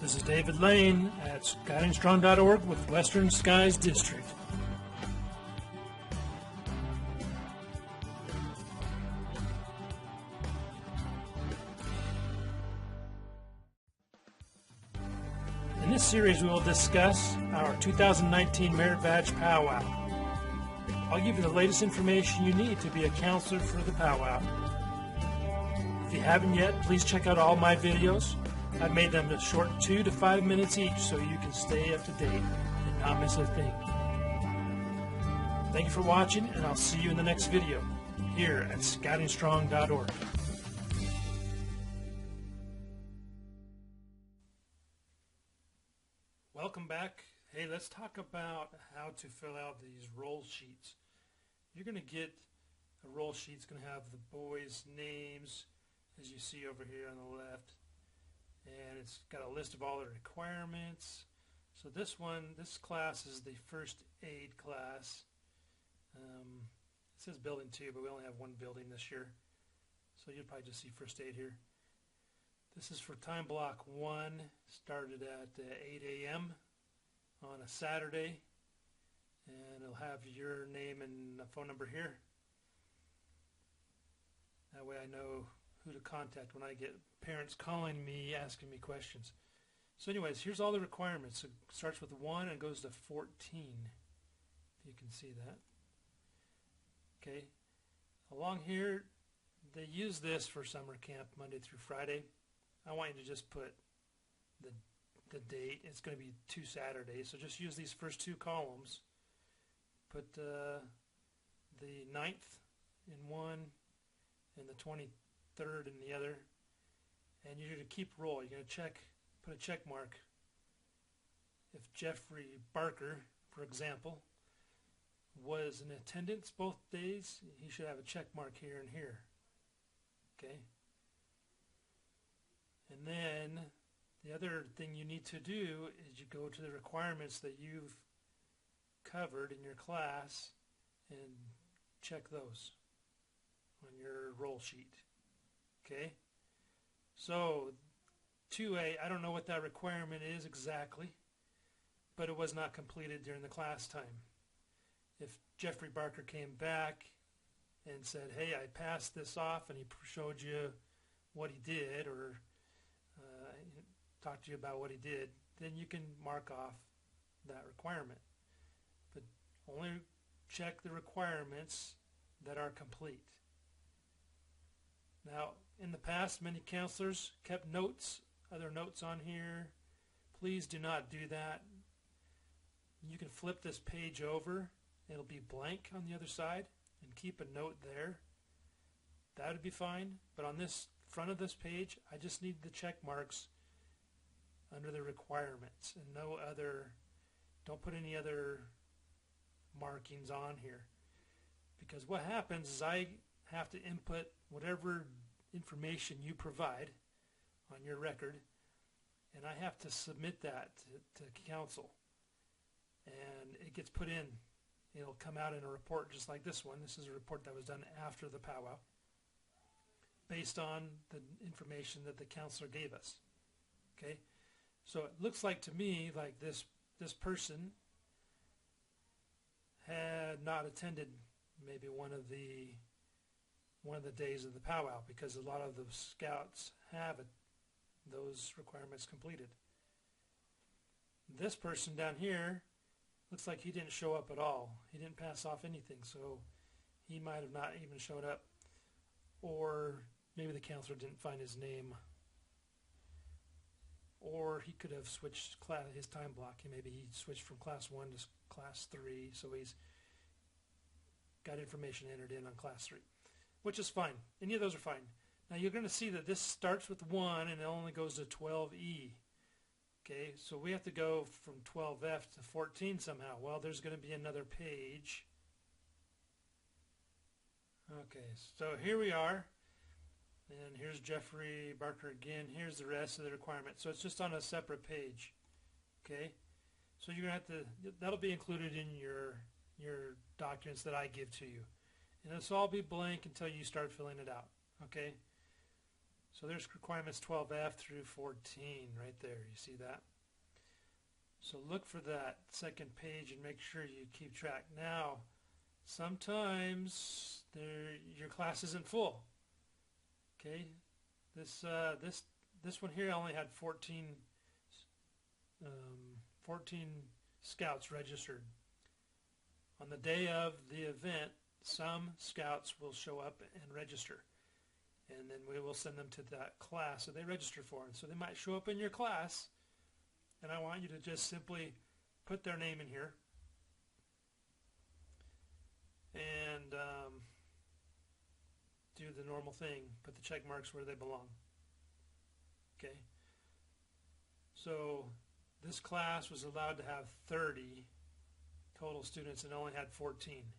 This is David Lane at guidingstrong.org with Western Skies District. In this series, we will discuss our 2019 Merit Badge Pow Wow. I'll give you the latest information you need to be a counselor for the Pow Wow. If you haven't yet, please check out all my videos. I've made them a short 2 to 5 minutes each so you can stay up to date and not miss a thing. Thank you for watching, and I'll see you in the next video here at guidingstrong.org. Welcome back. Hey, let's talk about how to fill out these roll sheets. You're going to get a roll sheet. It's going to have the boys' names, as you see over here on the left. And it's got a list of all the requirements. So this class is the first aid class. It says building 2, but we only have one building this year. So you'll probably just see first aid here. This is for time block 1, started at 8 a.m. on a Saturday. And it'll have your name and a phone number here. That way I know who to contact when I get parents calling me asking me questions. So anyways, here's all the requirements. It starts with 1 and goes to 14. You can see that. Okay. Along here, they use this for summer camp Monday through Friday. I want you to just put the date. It's going to be 2 Saturdays, so just use these first 2 columns. Put the 9th in one and the 23rd in the other, and you're going to keep roll. You're going to put a check mark. If Jeffrey Barker, for example, was in attendance both days, he should have a check mark here and here. Okay? And then the other thing you need to do is you go to the requirements that you've covered in your class and check those on your roll sheet. Okay, so 2A, I don't know what that requirement is exactly, but it was not completed during the class time. If Jeffrey Barker came back and said, hey, I passed this off, and he showed you what he did, or talked to you about what he did, then you can mark off that requirement. But only check the requirements that are complete. Now, in the past, many counselors kept notes, other notes on here. Please do not do that. You can flip this page over. It'll be blank on the other side, and keep a note there. That would be fine. But on this front of this page, I just need the check marks under the requirements, and no other, don't put any other markings on here. Because what happens is I have to input whatever information you provide on your record, and I have to submit that to council, and it gets put in. It'll come out in a report just like this one. This is a report that was done after the powwow based on the information that the counselor gave us. Okay, so it looks like to me like this person had not attended maybe one of the days of the powwow, because a lot of the scouts have those requirements completed. This person down here looks like he didn't show up at all. He didn't pass off anything, so he might have not even showed up, or maybe the counselor didn't find his name, or he could have switched his time block. Maybe he switched from class 1 to class 3, so he's got information entered in on class 3, which is fine. Any of those are fine. Now you're going to see that this starts with 1 and it only goes to 12E. Okay, so we have to go from 12F to 14 somehow. Well, there's going to be another page. Okay, so here we are. And here's Jeffrey Barker again. Here's the rest of the requirements. So it's just on a separate page. Okay, so you're going to have to, that'll be included in your documents that I give to you. And this will all be blank until you start filling it out. Okay, So there's requirements 12F through 14 right there. You see that? So look for that second page and make sure you keep track. Now, sometimes your class isn't full. Okay, this one here only had 14 scouts registered. On the day of the event, some scouts will show up and register, and then we will send them to that class that they register for. And so they might show up in your class, and I want you to just simply put their name in here and do the normal thing, put the check marks where they belong. Okay, so this class was allowed to have 30 total students and only had 14.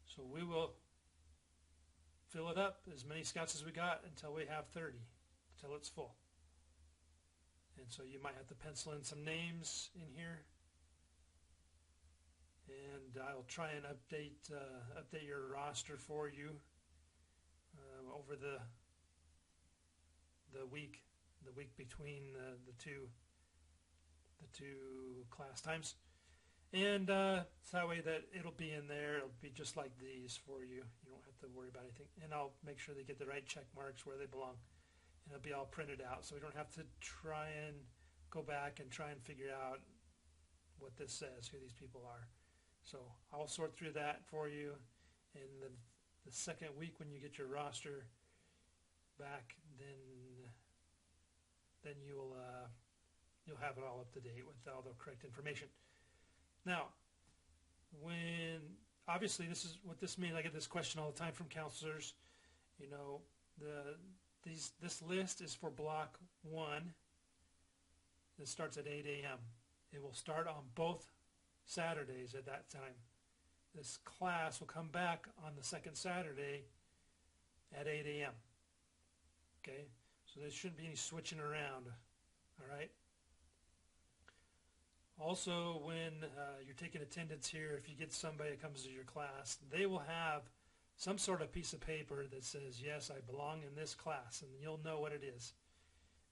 So we will fill it up, as many scouts as we got, until we have 30, until it's full. And so you might have to pencil in some names in here, and I'll try and update your roster for you over the week between the two class times, and so that way that it'll be in there. It'll be just like these for you. You don't have to worry about anything, and I'll make sure they get the right check marks where they belong, and it'll be all printed out, so we don't have to try and go back and try and figure out what this says, who these people are. So I'll sort through that for you, and the second week when you get your roster back, then you'll have it all up to date with all the correct information. Now, obviously this is what this means. I get this question all the time from counselors. You know, this list is for block 1. It starts at 8 a.m. It will start on both Saturdays at that time. This class will come back on the second Saturday at 8 a.m. Okay, so there shouldn't be any switching around. All right. Also, when you're taking attendance here, if you get somebody that comes to your class, they will have some sort of piece of paper that says, yes, I belong in this class, and you'll know what it is.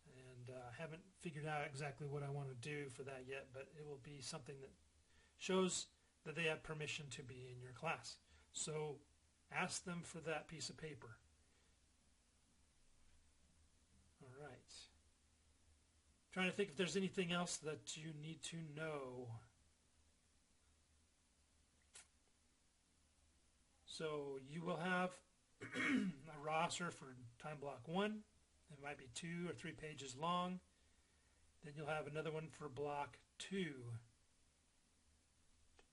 And I haven't figured out exactly what I want to do for that yet, but it will be something that shows that they have permission to be in your class. So ask them for that piece of paper. All right. Trying to think if there's anything else that you need to know. So you will have a roster for time block 1. It might be 2 or 3 pages long. Then you'll have another one for block 2.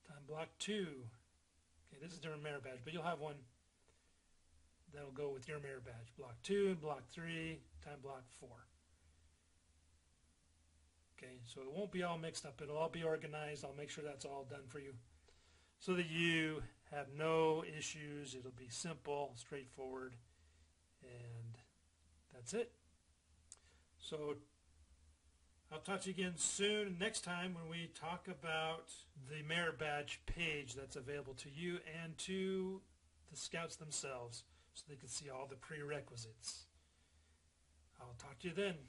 Time block 2. Okay, this is different merit badge, but you'll have one that'll go with your merit badge. Block 2, block 3, time block 4. Okay, so it won't be all mixed up. It'll all be organized. I'll make sure that's all done for you so that you have no issues. It'll be simple, straightforward, and that's it. So I'll talk to you again soon next time when we talk about the merit badge page that's available to you and to the scouts themselves so they can see all the prerequisites. I'll talk to you then.